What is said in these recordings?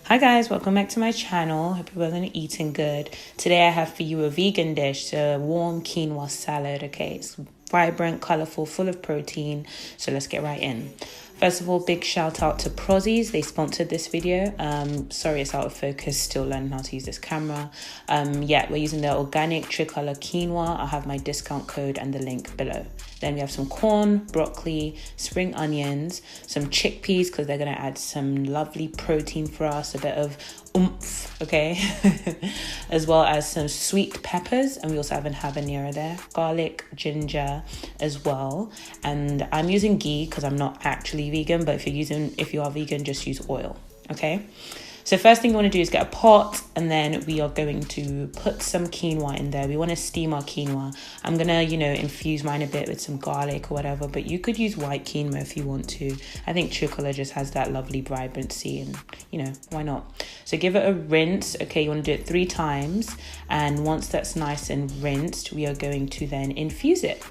Hi guys, welcome back to my channel. Hope you're all eating good. Today I have for you a vegan dish, a warm quinoa salad. Okay, it's vibrant, colorful, full of protein. So let's get right in. First of all, big shout out to Prozzies. They sponsored this video. Sorry it's out of focus, still learning how to use this camera. Yeah, we're using the organic tricolor quinoa. I'll have my discount code and the link below. Then we have some corn, broccoli, spring onions, some chickpeas because they're going to add some lovely protein for us, a bit of oomph, okay? As well as some sweet peppers, and we also have an habanero there, garlic, ginger as well. And I'm using ghee because I'm not actually vegan, but if you are vegan, just use oil, okay? So first thing you want to do is get a pot, and then we are going to put some quinoa in there. We want to steam our quinoa. I'm going to, infuse mine a bit with some garlic or whatever, but you could use white quinoa if you want to. I think tricolor just has that lovely vibrancy and, why not? So give it a rinse. Okay, you want to do it 3 times. And once that's nice and rinsed, we are going to then infuse it.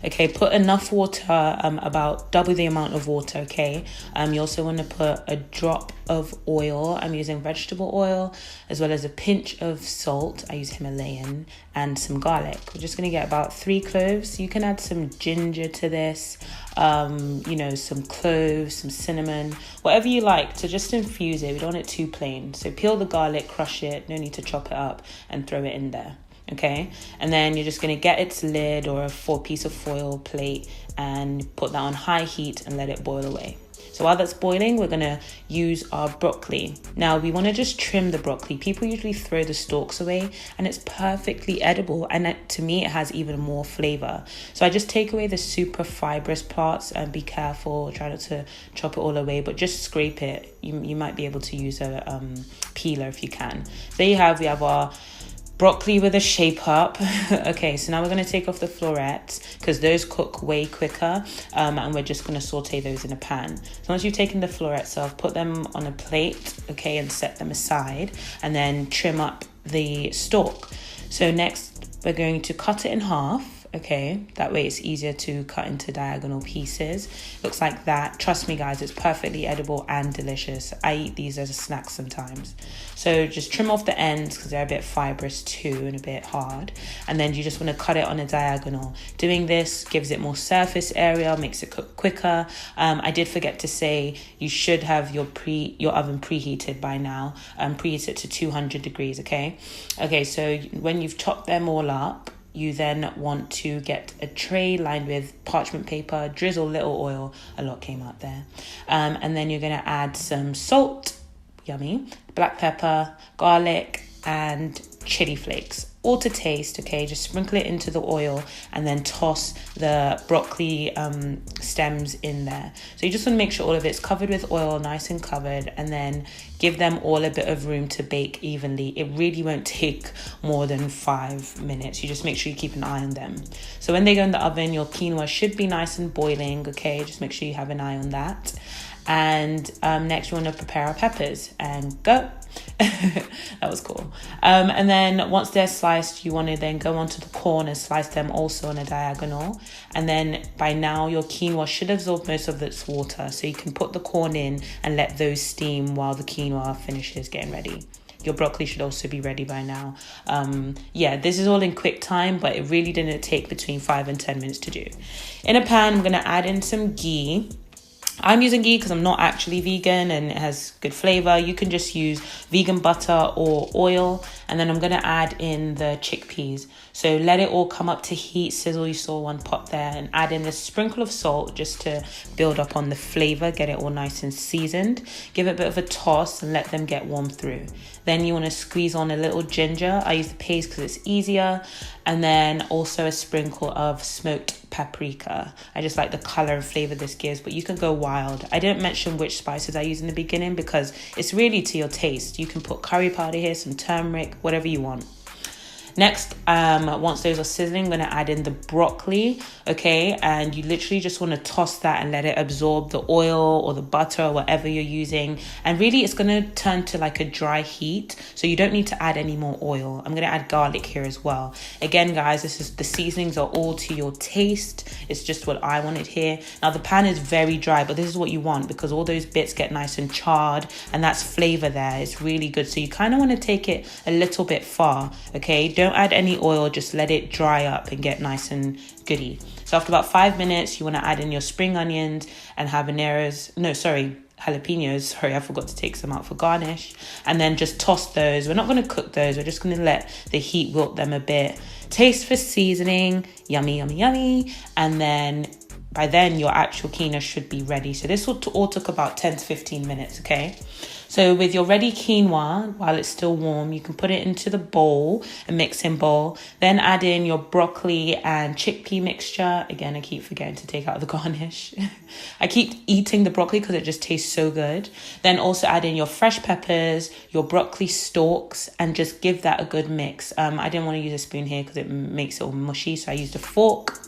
Okay, put enough water, about double the amount of water, okay? You also want to put a drop of oil. I'm using vegetable oil, as well as a pinch of salt. I use Himalayan, and some garlic. We're just going to get about 3 cloves. You can add some ginger to this, some cloves, some cinnamon, whatever you like to just infuse it. We don't want it too plain. So peel the garlic, crush it, no need to chop it up, and throw it in there. Okay, and then you're just going to get its lid or a 4-piece of foil plate and put that on high heat and let it boil away. So while that's boiling, we're going to use our broccoli. Now we want to just trim the broccoli. People usually throw the stalks away, and it's perfectly edible, and to me it has even more flavor. So I just take away the super fibrous parts, and be careful, try not to chop it all away, but just scrape it. You might be able to use a peeler if you can. So we have our broccoli with a shape up. Okay, so now we're going to take off the florets because those cook way quicker, and we're just going to saute those in a pan. So once you've taken the florets off, put them on a plate, okay, and set them aside, and then trim up the stalk. So next we're going to cut it in half. Okay, that way it's easier to cut into diagonal pieces. Looks like that. Trust me guys, it's perfectly edible and delicious. I eat these as a snack sometimes. So just trim off the ends because they're a bit fibrous too and a bit hard, and then you just want to cut it on a diagonal. Doing this gives it more surface area, makes it cook quicker. I did forget to say you should have your oven preheated by now. Preheat it to 200 degrees. Okay, so when you've chopped them all up, you then want to get a tray lined with parchment paper, drizzle little oil, a lot came out there. And then you're going to add some salt, yummy, black pepper, garlic, and chili flakes, all to taste, okay? Just sprinkle it into the oil and then toss the broccoli stems in there. So you just want to make sure all of it's covered with oil, nice and covered, and then give them all a bit of room to bake evenly. It really won't take more than 5 minutes. You just make sure you keep an eye on them. So when they go in the oven, your quinoa should be nice and boiling, okay? Just make sure you have an eye on that. And next we want to prepare our peppers and go. That was cool. And then once they're sliced, you want to then go onto the corn and slice them also on a diagonal. And then by now your quinoa should absorb most of its water, so you can put the corn in and let those steam while the quinoa finishes getting ready. Your broccoli should also be ready by now. Yeah, this is all in quick time, but it really didn't take between 5 and 10 minutes to do. In a pan, I'm going to add in some ghee. I'm using ghee because I'm not actually vegan and it has good flavor. You can just use vegan butter or oil. And then I'm going to add in the chickpeas. So let it all come up to heat, sizzle. You saw one pot there, and add in a sprinkle of salt just to build up on the flavor, get it all nice and seasoned. Give it a bit of a toss and let them get warm through. Then you want to squeeze on a little ginger. I use the paste because it's easier. And then also a sprinkle of smoked paprika. I just like the color and flavor this gives, but you can go wild. I didn't mention which spices I use in the beginning because it's really to your taste. You can put curry powder here, some turmeric, whatever you want. Next, once those are sizzling, I'm going to add in the broccoli, okay? And you literally just want to toss that and let it absorb the oil or the butter or whatever you're using. And really, it's going to turn to like a dry heat, so you don't need to add any more oil. I'm going to add garlic here as well. Again, guys, the seasonings are all to your taste. It's just what I wanted here. Now, the pan is very dry, but this is what you want because all those bits get nice and charred, and that's flavor there. It's really good. So you kind of want to take it a little bit far, okay? Don't add any oil, just let it dry up and get nice and goody. So after about 5 minutes, you want to add in your spring onions and jalapenos. Sorry, I forgot to take some out for garnish. And then just toss those. We're not going to cook those. We're just going to let the heat wilt them a bit. Taste for seasoning. Yummy, yummy, yummy. And then by then your actual quinoa should be ready. So this all took about 10 to 15 minutes, okay? So with your ready quinoa, while it's still warm, you can put it into the bowl, a mixing bowl. Then add in your broccoli and chickpea mixture. Again, I keep forgetting to take out the garnish. I keep eating the broccoli because it just tastes so good. Then also add in your fresh peppers, your broccoli stalks, and just give that a good mix. I didn't want to use a spoon here because it makes it all mushy, so I used a fork.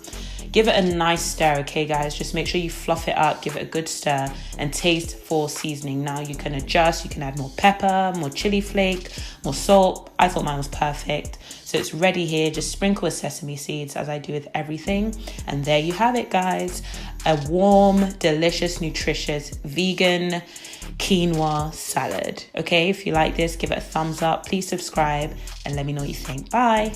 Give it a nice stir, okay, guys? Just make sure you fluff it up, give it a good stir, and taste for seasoning. Now you can adjust. You can add more pepper, more chili flake, more salt. I thought mine was perfect. So it's ready here. Just sprinkle with sesame seeds as I do with everything. And there you have it, guys. A warm, delicious, nutritious, vegan quinoa salad. Okay, if you like this, give it a thumbs up. Please subscribe and let me know what you think. Bye.